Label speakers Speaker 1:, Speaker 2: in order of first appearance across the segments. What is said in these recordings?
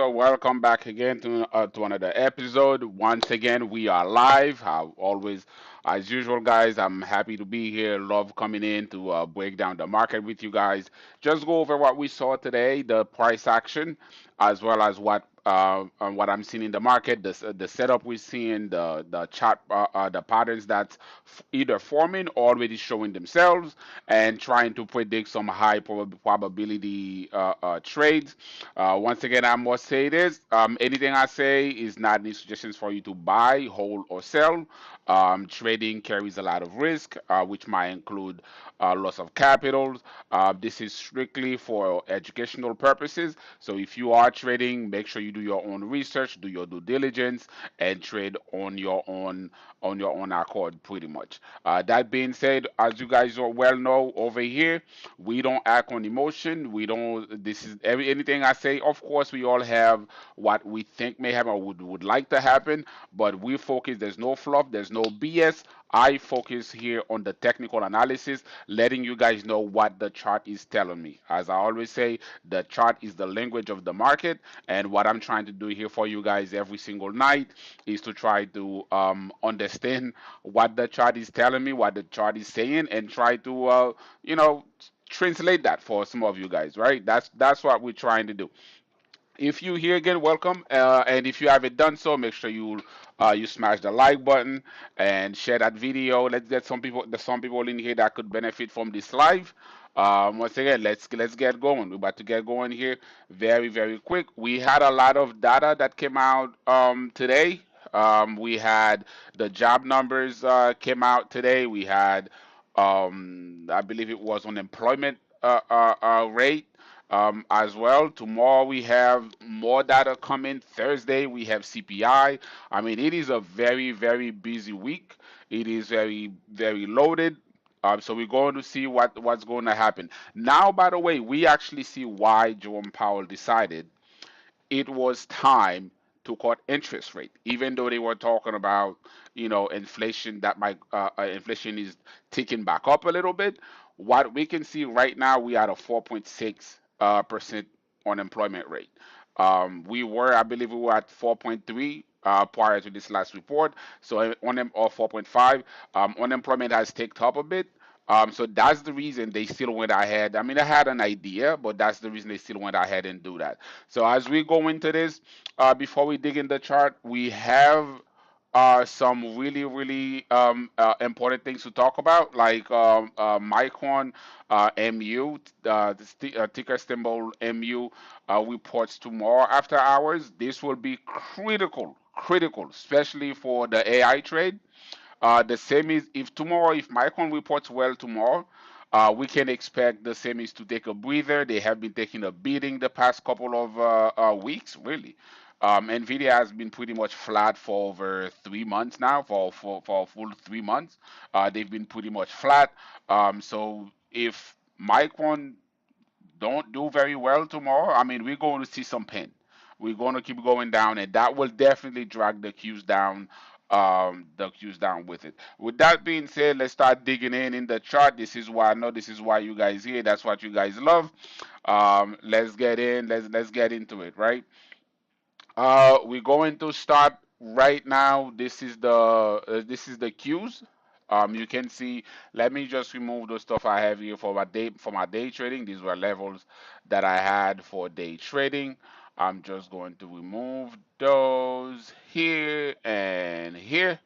Speaker 1: So welcome back again to another episode. Once again, we are live. Always, as usual, guys. I'm happy to be here. Love coming in to break down the market with you guys. Just go over what we saw today, the price action, as well as what I'm seeing in the market, the setup we're seeing, the chart, the patterns that's either forming or already showing themselves, and trying to predict some high probability trades. Once again, I must say this: anything I say is not any suggestions for you to buy, hold, or sell. Trading carries a lot of risk, which might include loss of capital. This is strictly for educational purposes. So if you are trading, make sure you do your own research, do your due diligence, and trade on your own accord, pretty much. That being said, as you guys well know, over here we don't act on emotion. We don't. This is anything I say. Of course, we all have what we think may happen or would like to happen, but we focus. There's no fluff. There's no BS. I focus here on the technical analysis, letting you guys know what the chart is telling me. As I always say, the chart is the language of the market, and what I'm trying to do here for you guys every single night is to try to understand what the chart is telling me, what the chart is saying, and try to you know translate that for some of you guys, right? That's what we're trying to do. If you here again, welcome. And if you haven't done so, make sure you smash the like button and share that video. Let's get some people. There's some people in here that could benefit from this live. Once again, let's get going. We're about to get going here very quick. We had a lot of data that came out today. We had the job numbers came out today. We had I believe it was unemployment rate as well. Tomorrow we have more data coming. Thursday we have CPI. I mean, it is a very busy week. It is very loaded. So we're going to see what's going to happen. Now, by the way, we actually see why Jerome Powell decided it was time to cut interest rate, even though they were talking about inflation that might inflation is ticking back up a little bit. What we can see right now, we are at a 4.6 percent unemployment rate. We were, I believe, we were at 4.3 prior to this last report. So or 4.5, unemployment has ticked up a bit. So that's the reason they still went ahead. I mean, I had an idea, but that's the reason they still went ahead and do that. So as we go into this, before we dig in the chart, we have some really important things to talk about, like Micron MU, ticker symbol MU reports tomorrow after hours. This will be critical, especially for the AI trade. The same is if tomorrow, if Micron reports well tomorrow, we can expect the semis to take a breather. They have been taking a beating the past couple of weeks, really. Nvidia has been pretty much flat for over 3 months now, for a full 3 months. They've been pretty much flat. So if Micron don't do very well tomorrow, I mean, we're going to see some pain. We're going to keep going down, and that will definitely drag the Qs down with it. With that being said, let's start digging in the chart. This is why I know this is why you guys here. That's what you guys love. Let's get in. Let's get into it, right? We're going to start right now. This is the Qs. You can see. Let me just remove the stuff I have here for my day trading. These were levels that I had for day trading. I'm just going to remove those here and here.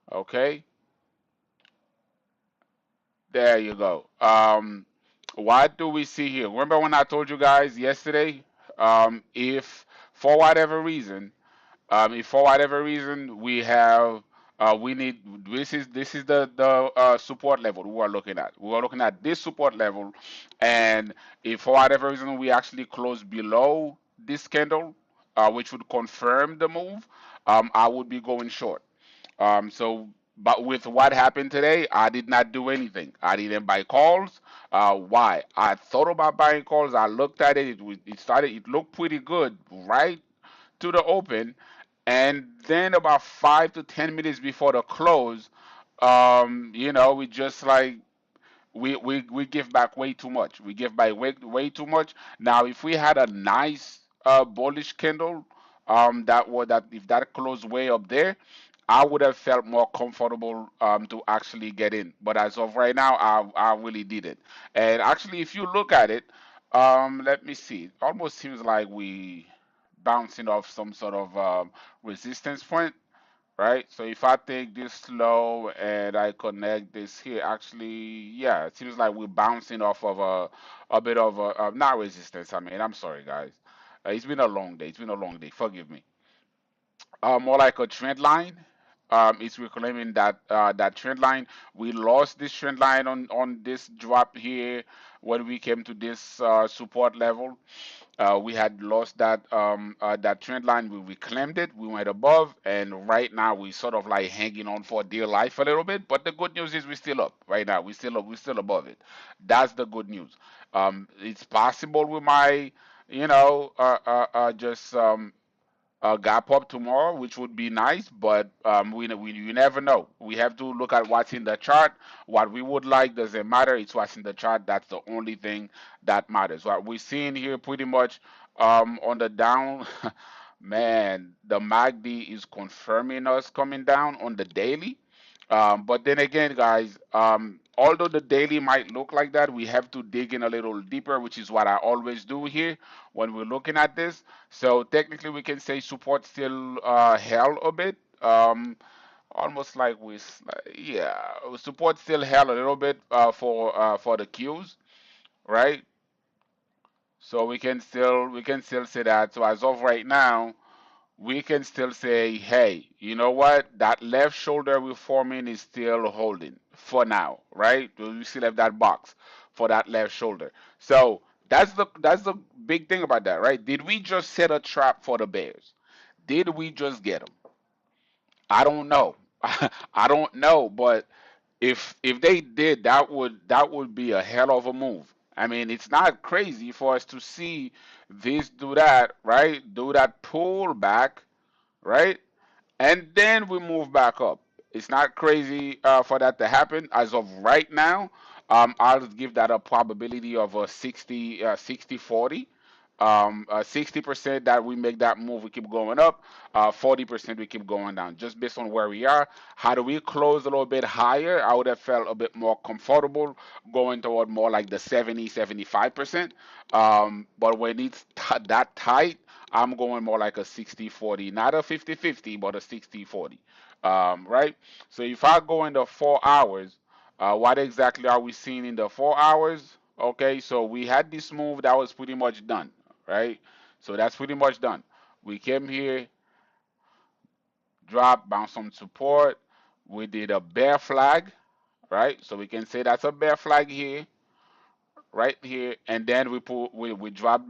Speaker 1: Okay, there you go. What do we see here? Remember when I told you guys yesterday? If for whatever reason, if for whatever reason we need this is the support level we are looking at. We are looking at this support level, and if for whatever reason we actually close below this candle, which would confirm the move, I would be going short. But with what happened today, I did not do anything. I didn't buy calls. Why? I thought about buying calls. I looked at it. It looked pretty good right to the open, and then about 5 to 10 minutes before the close, we just like we give back way too much. We give back way too much. Now, if we had a nice bullish candle, that if that closed way up there, I would have felt more comfortable to actually get in. But as of right now, I really didn't. And actually, if you look at it, let me see. It almost seems like we bouncing off some sort of resistance point, right? So if I take this low and I connect this here, actually, yeah, it seems like we're bouncing off of a bit of a not resistance. I mean, I'm sorry, guys. It's been a long day. It's been a long day. Forgive me. More like a trend line. It's reclaiming that trend line. We lost this trend line on this drop here when we came to this support level. We had lost that trend line. We reclaimed it. We went above, and right now we sort of like hanging on for dear life a little bit. But the good news is we're still up right now. We still up. We're still above it. That's the good news. It's possible we might, just gap up tomorrow, which would be nice, but we you never know. We have to look at what's in the chart. What we would like doesn't matter. It's what's in the chart. That's the only thing that matters. What we're seeing here pretty much on the down, man, the MACD is confirming us coming down on the daily. But then again, guys, although the daily might look like that, we have to dig in a little deeper, which is what I always do here when we're looking at this. So technically, we can say support still held a bit. Almost like yeah, support still held a little bit for the Qs, right? So we can still say that. So as of right now, we can still say, hey, you know what? That left shoulder we're forming is still holding for now, right? We still have that box for that left shoulder. So that's the big thing about that, right? Did we just set a trap for the Bears? Did we just get them? I don't know. I don't know, but if they did, that would be a hell of a move. I mean, it's not crazy for us to see this do that, right? Do that pull back, right? And then we move back up. It's not crazy for that to happen. As of right now, I'll give that a probability of a 60 60% that we make that move, we keep going up. 40% we keep going down, just based on where we are. How do we close a little bit higher? I would have felt a bit more comfortable going toward more like the 70, 75%. But when it's that tight, I'm going more like a 60-40, not a 50-50, but a 60-40. Right? So if I go in the 4 hours, what exactly are we seeing in the 4 hours? Okay, so we had this move that was pretty much done, right? So that's pretty much done. We came here, dropped, bounced some support. We did a bear flag, right? So we can say that's a bear flag here, right here, and then we drop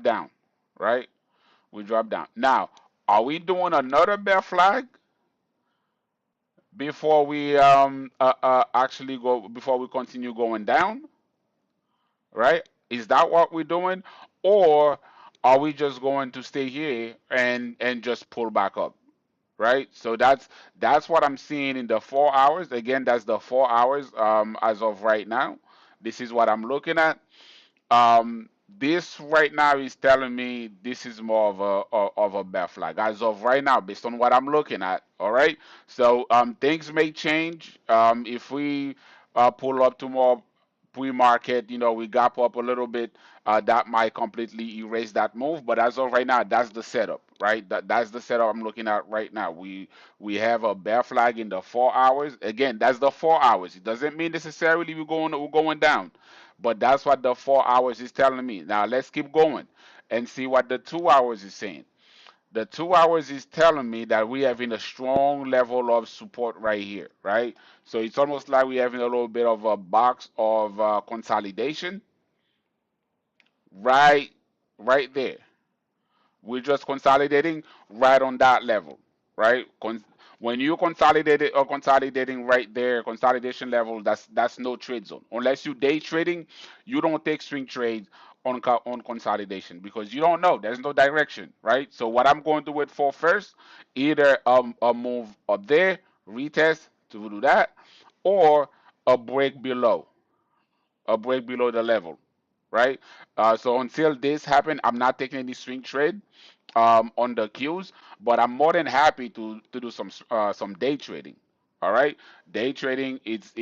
Speaker 1: down, right? We drop down. Now, are we doing another bear flag before we actually go before we continue going down, right? Is that what we're doing, or are we just going to stay here and just pull back up, right? So that's what I'm seeing in the 4 hours. Again, that's the 4 hours as of right now. This is what I'm looking at. Um, this right now is telling me this is more of a bear flag as of right now, based on what I'm looking at. All right. So things may change. If we pull up to more pre-market, we gap up a little bit. That might completely erase that move. But as of right now, that's the setup, right? That's the setup I'm looking at right now. We have a bear flag in the 4 hours. Again, that's the 4 hours. It doesn't mean necessarily we're going down. But that's what the 4 hours is telling me. Now let's keep going and see what the 2 hours is saying. The 2 hours is telling me that we having a strong level of support right here, right? So it's almost like we're having a little bit of a box of consolidation right, right there. We're just consolidating right on that level, right? When you consolidate it or consolidating right there, consolidation level, that's no trade zone. Unless you day trading, you don't take swing trades on consolidation because you don't know. There's no direction, right? So what I'm going to wait for first, either a move up there, retest to do that, or a break below, a break below the level, right? So until this happen, I'm not taking any swing trade on the queues, but I'm more than happy to do some day trading. All right, day trading, it's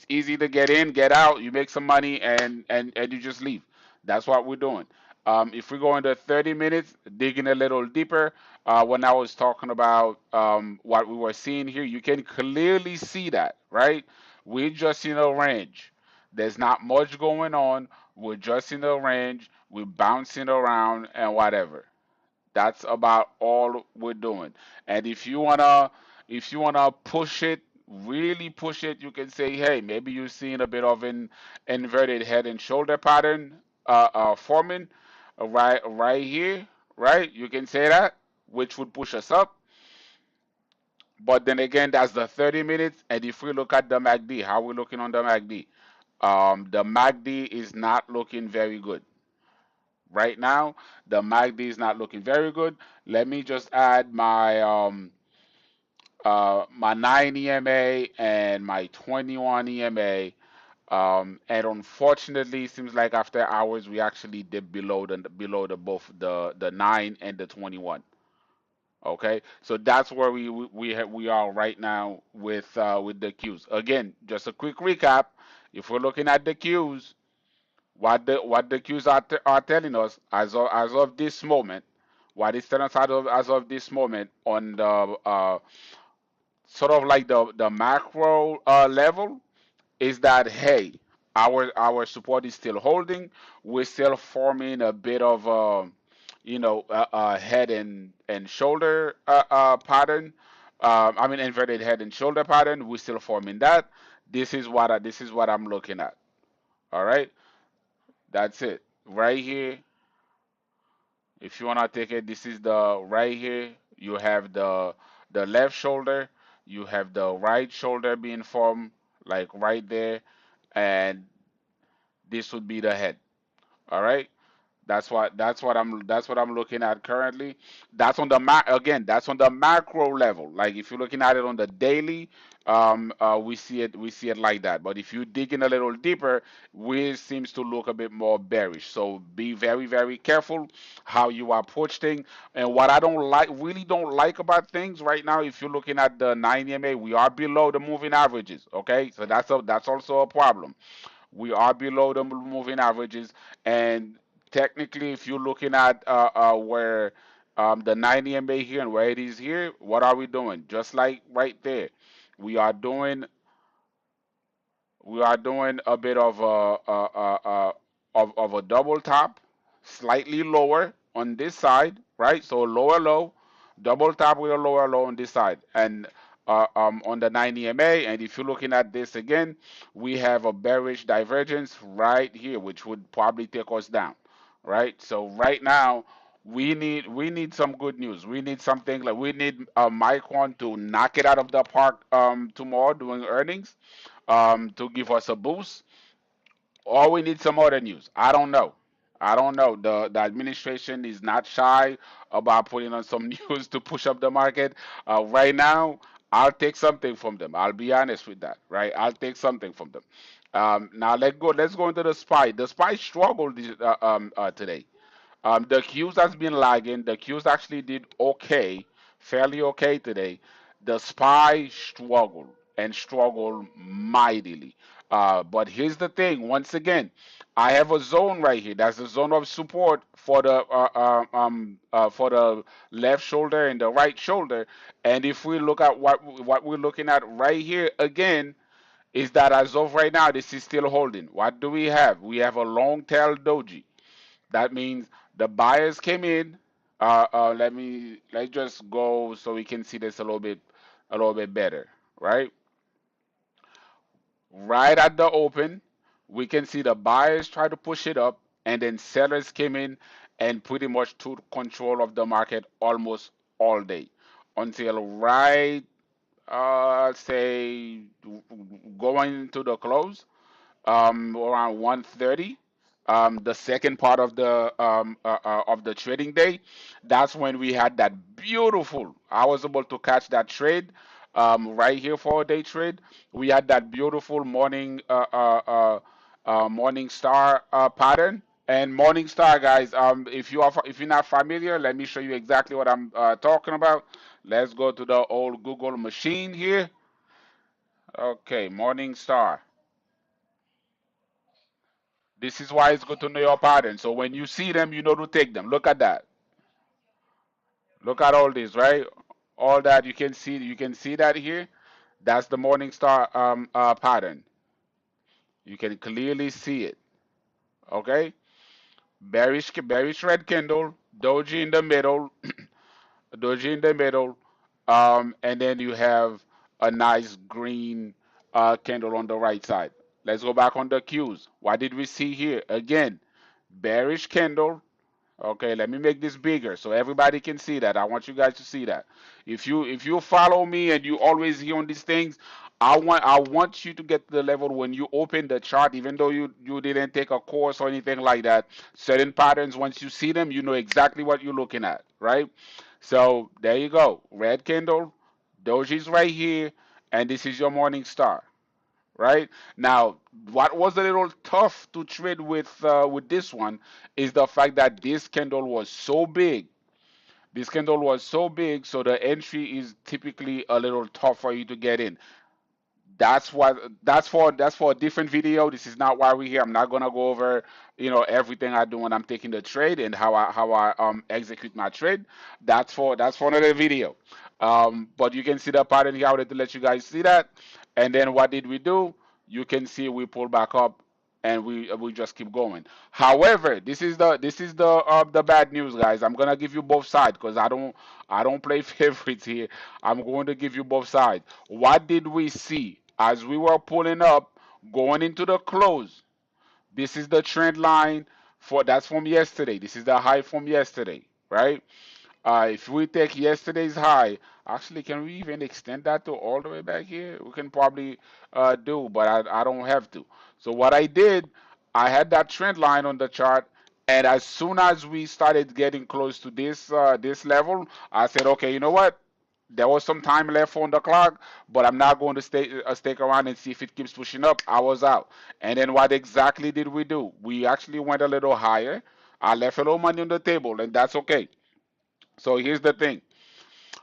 Speaker 1: easy to get in, get out, you make some money, and you just leave. That's what we're doing. If we go into 30 minutes, digging a little deeper, when I was talking about what we were seeing here, you can clearly see that, right? We're just in a range. There's not much going on. We're just in a range. We're bouncing around and whatever. That's about all we're doing. And if you wanna push it, really push it, you can say, hey, maybe you're seeing a bit of an inverted head and shoulder pattern forming right here, right? You can say that, which would push us up. But then again, that's the 30 minutes. And if we look at the MACD, how we looking on the MACD? The MACD is not looking very good. Right now, the MACD is not looking very good. Let me just add my 9 EMA and my 21 EMA. And unfortunately, it seems like after hours we actually dipped below the both the 9 and the 21. Okay, so that's where we are right now with the Qs. Again, just a quick recap. If we're looking at the Qs, what the Qs are telling us as of this moment, what is telling us as of this moment on the sort of like the macro level is that, hey, our support is still holding. We're still forming a bit of a head and shoulder pattern. I mean inverted head and shoulder pattern. We're still forming that. This is what I'm looking at. All right, that's it right here. If you wanna take it, this is the right here. You have the left shoulder. You have the right shoulder being formed like right there, and this would be the head. All right. That's what I'm looking at currently. That's on the again. That's on the macro level. Like if you're looking at it on the daily, we see it like that. But if you dig in a little deeper, we seems to look a bit more bearish. So be very very careful how you approach things. And what I don't like, really don't like about things right now, if you're looking at the 9 EMA, we are below the moving averages. Okay, so that's also a problem. We are below the moving averages, and technically, if you're looking at where the 90 MA here and where it is here, what are we doing? Just like right there, we are doing we are doing a bit of a double top, slightly lower on this side, right? So lower low, double top with a lower low on this side, and on the 90 MA. And if you're looking at this again, we have a bearish divergence right here, which would probably take us down, right? So right now. We need some good news. We need something like we need Micron to knock it out of the park tomorrow doing earnings to give us a boost, or we need some other news. I don't know. I don't know. The administration is not shy about putting on some news to push up the market. Right now, I'll take something from them. I'll be honest with that. Right? I'll take something from them. Now let's go. Let's go into the SPY. The SPY struggled today. The Qs has been lagging. The Qs actually did okay, fairly okay today. The SPY struggled and struggled mightily. But here's the thing. Once again, I have a zone right here. That's the zone of support for the left shoulder and the right shoulder. And if we look at what we're looking at right here again, is that as of right now, this is still holding. What do we have? We have a long tail doji. That means the buyers came in. Let's just go so we can see this a little bit better, right? Right at the open, we can see the buyers try to push it up, and then sellers came in and pretty much took control of the market almost all day until right, say, going into the close around 1:30, the second part of the trading day. That's when we had that beautiful. I was able to catch that trade right here for a day trade. We had that beautiful morning star pattern. And Morningstar, guys, if you're not familiar, let me show you exactly what I'm talking about. Let's go to the old Google machine here. Okay, Morningstar. This is why it's good to know your pattern. So when you see them, you know to take them. Look at that. Look at all this, right? All that you can see that here. That's the Morningstar pattern. You can clearly see it. Okay, bearish red candle, doji in the middle, doji in the middle, and then you have a nice green candle on the right side. Let's go back on the cues. What did we see here? Again, bearish candle. Okay, let me make this bigger so everybody can see that. I want you guys to see that. If you follow me and you always hear on these things, I want you to get to the level when you open the chart, even though you didn't take a course or anything like that. Certain patterns, once you see them, you know exactly what you're looking at, right? So there you go. Red candle, doji's right here, and this is your morning star, right? Now, what was a little tough to trade with this one is the fact that this candle was so big. This candle was so big, so the entry is typically a little tough for you to get in. That's for a different video. This is not why we're here. I'm not gonna go over everything I do when I'm taking the trade and how I execute my trade. That's for another video. But you can see the pattern here. I wanted to let you guys see that. And then what did we do? You can see we pull back up and we just keep going. However, this is the bad news, guys. I'm gonna give you both sides because I don't play favorites here. I'm going to give you both sides. What did we see as we were pulling up, going into the close? This is the trend line that's from yesterday. This is the high from yesterday, right? If we take yesterday's high, actually, can we even extend that to all the way back here? We can probably do, but I don't have to. So what I did, I had that trend line on the chart, and as soon as we started getting close to this level, I said, okay, you know what? There was some time left on the clock, but I'm not going to stick around and see if it keeps pushing up. I was out. And then what exactly did we do? We actually went a little higher. I left a little money on the table, and that's okay. So here's the thing.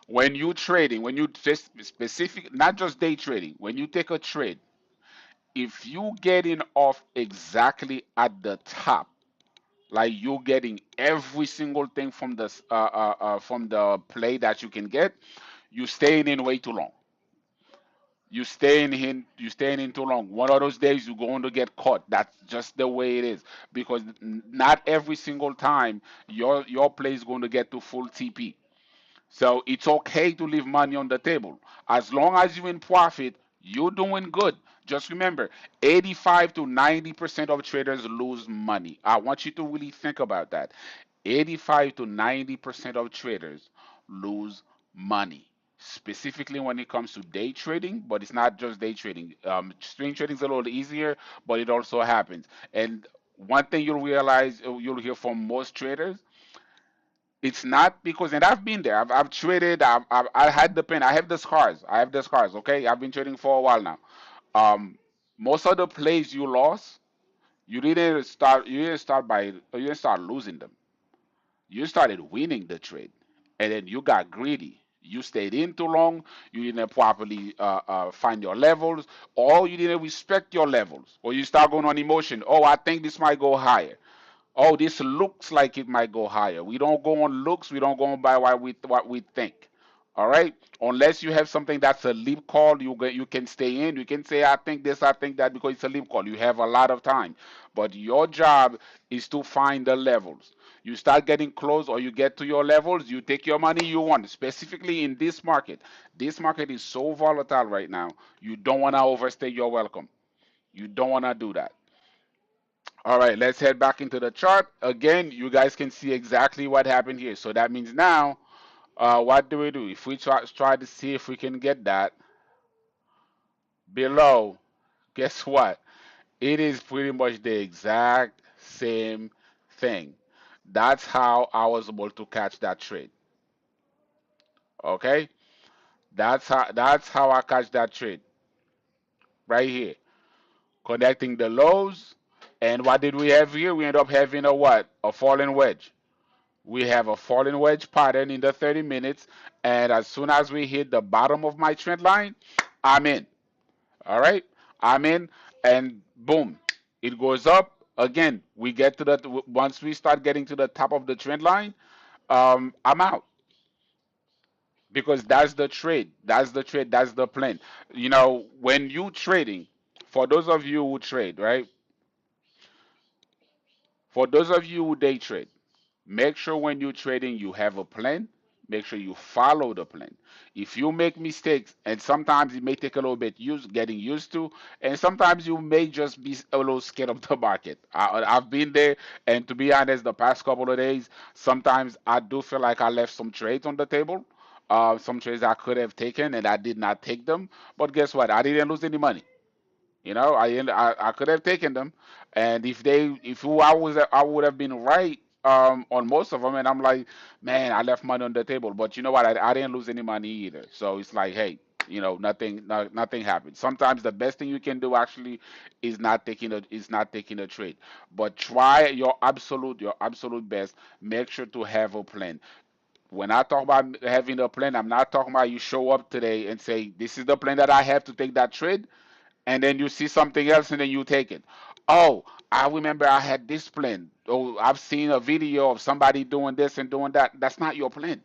Speaker 1: When you trading, when you just specific, not just day trading, when you take a trade, if you getting off exactly at the top, like you're getting every single thing from the play that you can get, you staying in way too long. You staying in too long. One of those days you're going to get caught. That's just the way it is. Because not every single time your play is going to get to full TP. So it's okay to leave money on the table. As long as you're in profit, you're doing good. Just remember, 85 to 90% of traders lose money. I want you to really think about that. 85 to 90% of traders lose money. Specifically when it comes to day trading, but it's not just day trading. Swing trading is a little easier, but it also happens. And one thing you'll realize, you'll hear from most traders, it's not because, and I've been there. I've traded. I had the pain. I have the scars. I have the scars. Okay, I've been trading for a while now. Most of the plays you lost, you didn't start. You didn't start by. You didn't start losing them. You started winning the trade, and then you got greedy. You stayed in too long. You didn't properly find your levels, or you didn't respect your levels, or you start going on emotion. Oh, I think this might go higher. Oh, this looks like it might go higher. We don't go on looks. We don't go on by what we think. All right. Unless you have something that's a leap call, you can stay in. You can say I think this, I think that because it's a leap call. You have a lot of time, but your job is to find the levels. You start getting close, or you get to your levels. You take your money you want. Specifically in this market, this market is so volatile right now. You don't want to overstay your welcome. You don't want to do that. All right, let's head back into the chart. Again, you guys can see exactly what happened here. So that means now, what do we do? If we try to see if we can get that below, guess what? It is pretty much the exact same thing. That's how I was able to catch that trade. Okay? That's how I catch that trade right here. Connecting the lows, And what did we have here? We end up having a what? A falling wedge. We have a falling wedge pattern in the 30 minutes. And as soon as we hit the bottom of my trend line, I'm in. All right. I'm in. And boom, it goes up. Again, we get to the, once we start getting to the top of the trend line, I'm out because that's the trade. That's the trade. That's the plan. You know, when you trading, for those of you who trade, right? For those of you who day trade, make sure when you're trading you have a plan. Make sure you follow the plan. If you make mistakes, and sometimes it may take a little bit getting used to, and sometimes you may just be a little scared of the market. I've been there, and to be honest, the past couple of days, sometimes I do feel like I left some trades on the table. Some trades I could have taken, and I did not take them. But guess what? I didn't lose any money. You know, I could have taken them, and if who I would have been right on most of them, and I'm like, man, I left money on the table, but you know what? I didn't lose any money either. So it's like, hey, you know, nothing happened. Sometimes the best thing you can do actually is not taking a trade, but try your absolute best. Make sure to have a plan. When I talk about having a plan, I'm not talking about you show up today and say, this is the plan that I have to take that trade, and then you see something else and then you take it. Oh, I remember I had this plan. Oh, I've seen a video of somebody doing this and doing that. That's not your plan.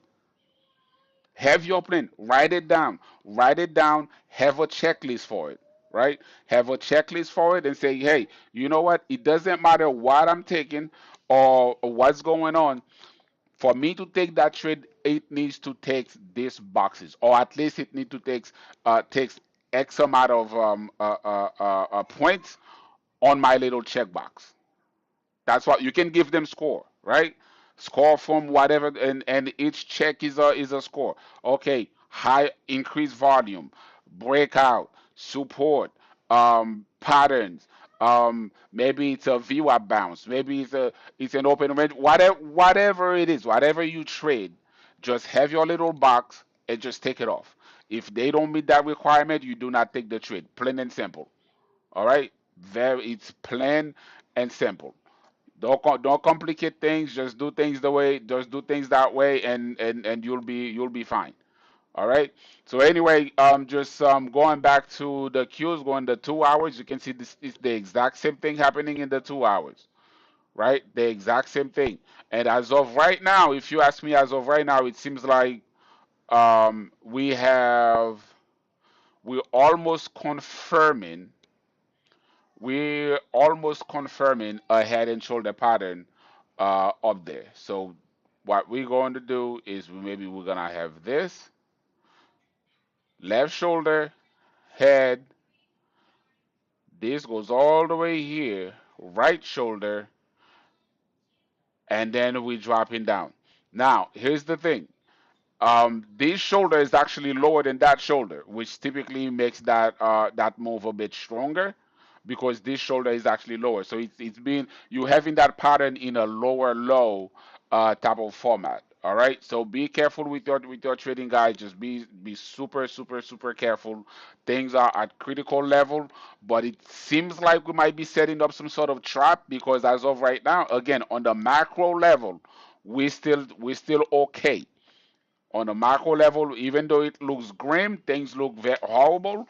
Speaker 1: Have your plan. Write it down. Write it down. Have a checklist for it. Right? Have a checklist for it and say, hey, you know what? It doesn't matter what I'm taking or what's going on. For me to take that trade, it needs to take these boxes, or at least it needs to takes X amount of points on my little checkbox. That's what you can give them score, right? Score from whatever, and each check is a score. Okay, high increased volume, breakout, support, patterns. Maybe it's a VWAP bounce. Maybe it's an open range. Whatever it is, whatever you trade, just have your little box and just take it off. If they don't meet that requirement, you do not take the trade. Plain and simple. All right, it's plain and simple. Don't complicate things. Just do things that way, and you'll be fine. All right. So anyway, just going back to the cues, going the 2 hours. You can see this is the exact same thing happening in the 2 hours, right? The exact same thing. And as of right now, if you ask me, as of right now, it seems like we have we're almost confirming we're almost confirming a head and shoulder pattern up there. So what we're going to do is maybe we're gonna have this left shoulder, head. This goes all the way here, right shoulder, and then we dropping down. Now here's the thing. This shoulder is actually lower than that shoulder, which typically makes that move a bit stronger because this shoulder is actually lower. So it's been you having that pattern in a lower low type of format. All right. So be careful with your trading, guys. Just be super careful. Things are at critical level, but it seems like we might be setting up some sort of trap because as of right now, again on the macro level, we still okay on a macro level, even though it looks grim, things look very horrible,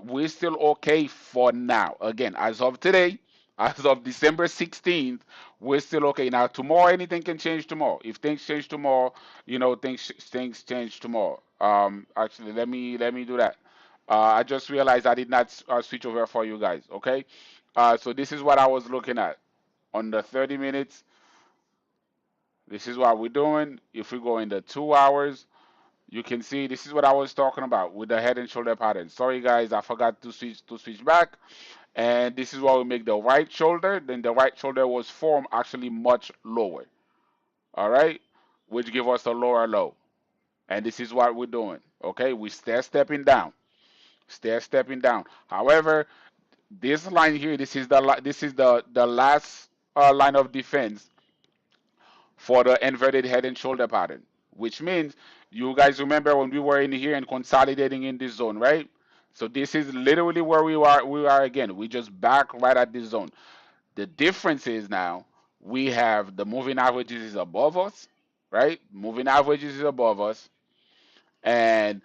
Speaker 1: we're still okay for now. Again, as of today, as of December 16th, we're still okay. Now, tomorrow, anything can change tomorrow. If things change tomorrow, you know, things change tomorrow. Actually, let me do that. I just realized I did not switch over for you guys. Okay, so this is what I was looking at on the 30 minutes. This is what we're doing. If we go in the 2 hours, you can see this is what I was talking about with the head and shoulder pattern. Sorry guys, I forgot to switch back. And this is why we make the right shoulder. Then the right shoulder was formed actually much lower. All right, which give us a lower low. And this is what we're doing. Okay, we stepping down, stepping down. However, this line here, this is the last line of defense for the inverted head and shoulder pattern, which means you guys remember when we were in here and consolidating in this zone, right? So this is literally where we are again. We just back right at this zone. The difference is now we have the moving averages is above us, right? Moving averages is above us, and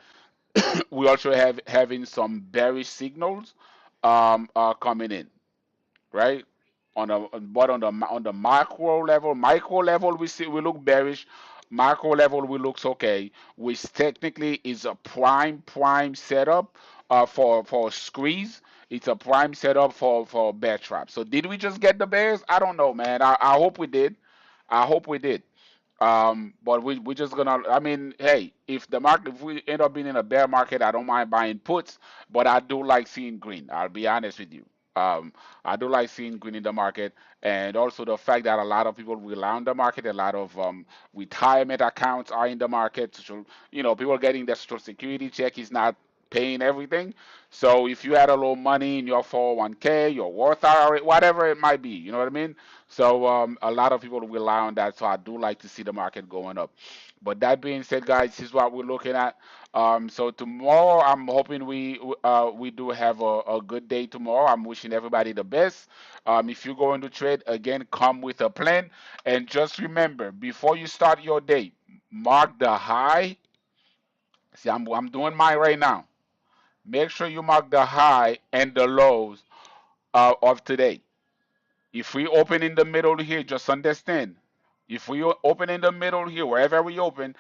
Speaker 1: we also have having some bearish signals coming in, right? But on the micro level we look bearish. Macro level we looks okay, which technically is a prime setup for a squeeze. It's a prime setup for a bear trap. So did we just get the bears? I don't know, man. I hope we did. I hope we did. But we just gonna. I mean, hey, if we end up being in a bear market, I don't mind buying puts, but I do like seeing green. I'll be honest with you. I do like seeing green in the market, and also the fact that a lot of people rely on the market. A lot of retirement accounts are in the market. So people getting their social security check is not paying everything. So if you had a little money in your 401k, your Roth IRA, whatever it might be, you know what I mean? So a lot of people rely on that. So I do like to see the market going up. But that being said, guys, this is what we're looking at. So tomorrow, I'm hoping we do have a good day tomorrow. I'm wishing everybody the best. If you're going to trade, again, come with a plan. And just remember, before you start your day, mark the high. See, I'm doing mine right now. Make sure you mark the high and the lows of today. If we open in the middle here, just understand. If we open in the middle here, wherever we open,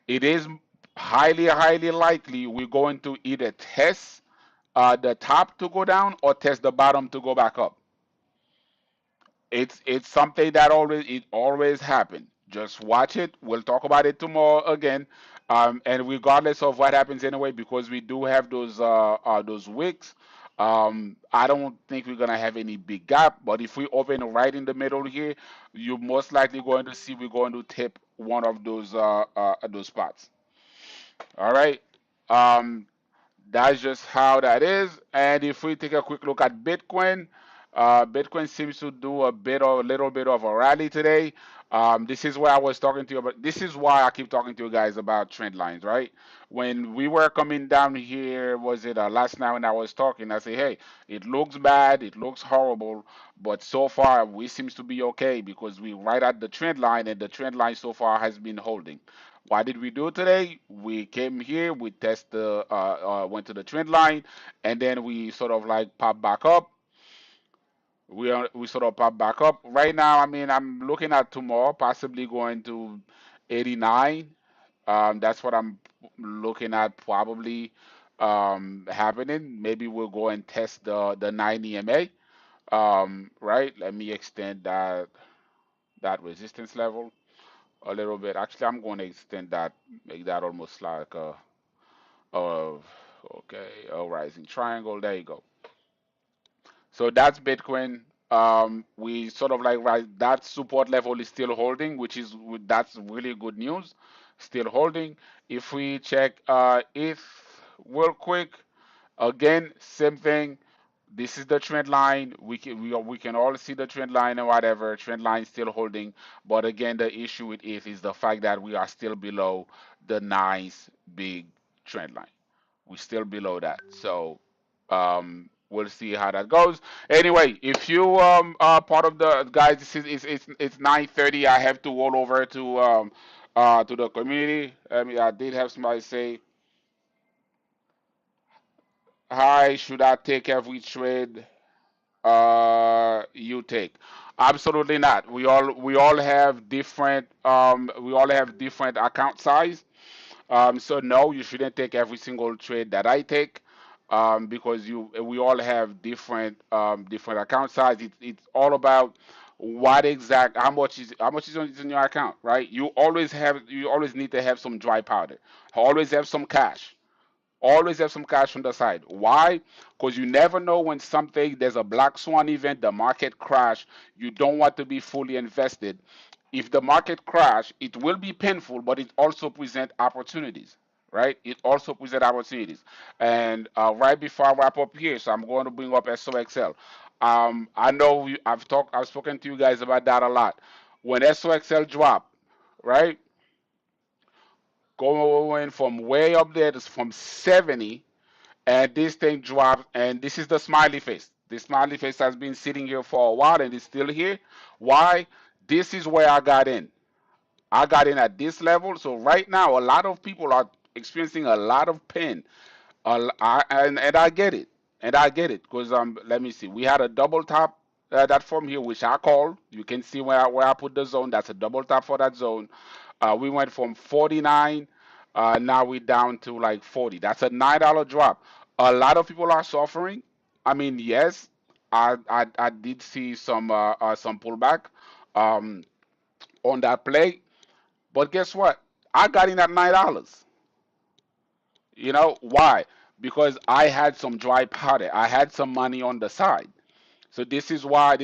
Speaker 1: it is highly likely we're going to either test the top to go down or test the bottom to go back up. It's something that always happen. Just watch it. We'll talk about it tomorrow again. And regardless of what happens anyway, because we do have those wicks, I don't think we're gonna have any big gap. But if we open right in the middle here, you're most likely going to see we're going to tip one of those spots. All right. Um, that's just how that is. And if we take a quick look at Bitcoin, Bitcoin seems to do a little bit of a rally today. This is where I was talking to you about. This is why I keep talking to you guys about trend lines, right? When we were coming down here, was it last night when I was talking? I say, hey, it looks bad, it looks horrible, but so far we seems to be okay because we right at the trend line, and the trend line so far has been holding. What did we do today? We came here, we went to the trend line, and then we sort of like pop back up. We sort of pop back up. Right now, I mean, I'm looking at tomorrow, possibly going to 89. That's what I'm looking at probably happening. Maybe we'll go and test the 9 EMA. Right? Let me extend that resistance level a little bit. Actually, I'm going to extend that, make that almost like a okay, a rising triangle. There you go. So that's Bitcoin. We sort of like right that support level is still holding, that's really good news. Still holding. If we check ETH real quick, again, same thing. This is the trend line. We can all see the trend line and whatever. Trend line still holding, but again, the issue with ETH is the fact that we are still below the nice big trend line. We're still below that. So we'll see how that goes. Anyway, if you are part of the guys, this is it's 9:30. I have to roll over to the community. I mean, I did have somebody say, "Hi, should I take every trade you take?" Absolutely not. We all have different account size. So no, you shouldn't take every single trade that I take, because we all have different account size. It's all about how much is in your account, right? You always need to have some dry powder. Always have some cash. Always have some cash on the side. Why? Because you never know when there's a black swan event, the market crash. You don't want to be fully invested. If the market crash, it will be painful, but it also present opportunities, right? It also present opportunities. And right before I wrap up here, so I'm going to bring up SOXL. I know I've spoken to you guys about that a lot. When SOXL drop, right? Going from way up there to from 70, and this thing drops, and this is the smiley face. This smiley face has been sitting here for a while and it's still here. Why? This is where I got in. I got in at this level. So right now, a lot of people are experiencing a lot of pain. And I get it. And I get it because let me see. We had a double tap that from here, which I call. You can see where I put the zone. That's a double tap for that zone. We went from 49. Now we're down to like 40. That's a $9 drop. A lot of people are suffering. I mean, yes, I did see some pullback um, on that play, but guess what? I got in at $9. You know why? Because I had some dry powder. I had some money on the side. So this is why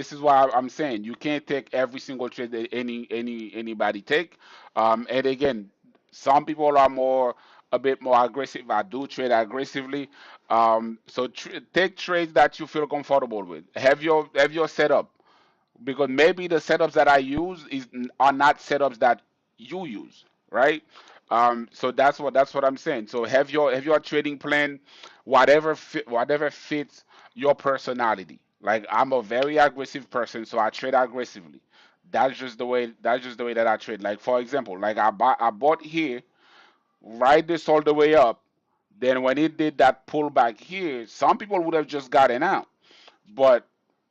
Speaker 1: I'm saying you can't take every single trade that anybody take. And again, some people are a bit more aggressive. I do trade aggressively. So take trades that you feel comfortable with. Have your setup because maybe the setups that I use are not setups that you use, right? So that's what I'm saying. So have your trading plan, whatever fits your personality. Like I'm a very aggressive person, so I trade aggressively. That's just the way that I trade. Like for example, like I bought here, ride this all the way up. Then when it did that pullback here, some people would have just gotten out. But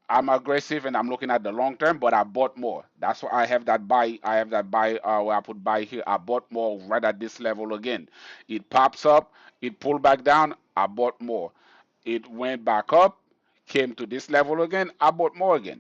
Speaker 1: I'm aggressive and I'm looking at the long term, but I bought more. That's why I have that buy. I have that buy where I put buy here. I bought more right at this level again. It pops up, it pulled back down. I bought more. It went back up, came to this level again. I bought more again,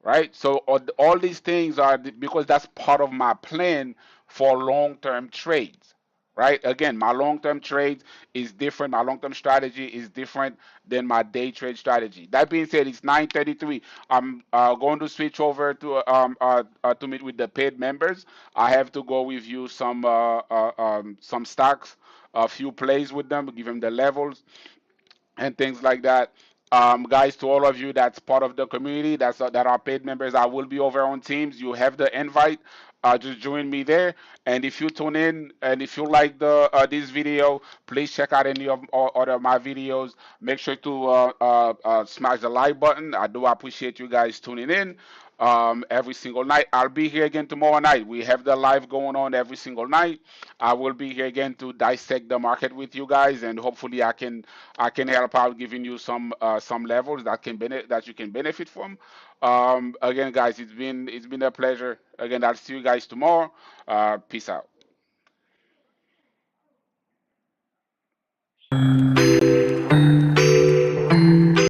Speaker 1: right? So all these things are because that's part of my plan for long-term trades, right? Again, my long-term trades is different. My long-term strategy is different than my day trade strategy. That being said, it's 9:33. I'm going to switch over to meet with the paid members. I have to go review some stocks, a few plays with them, give them the levels and things like that. Guys, to all of you that's part of the community, that are paid members, I will be over on Teams. You have the invite. Just join me there. And if you tune in and if you like the this video, please check out any of other my videos. Make sure to smash the like button. I do appreciate you guys tuning in every single night. I'll be here again tomorrow night. We have the live going on every single night. I will be here again to dissect the market with you guys, and hopefully I can help out giving you some levels that you can benefit from. Again, guys, it's been a pleasure. Again, I'll see you guys tomorrow. Peace out.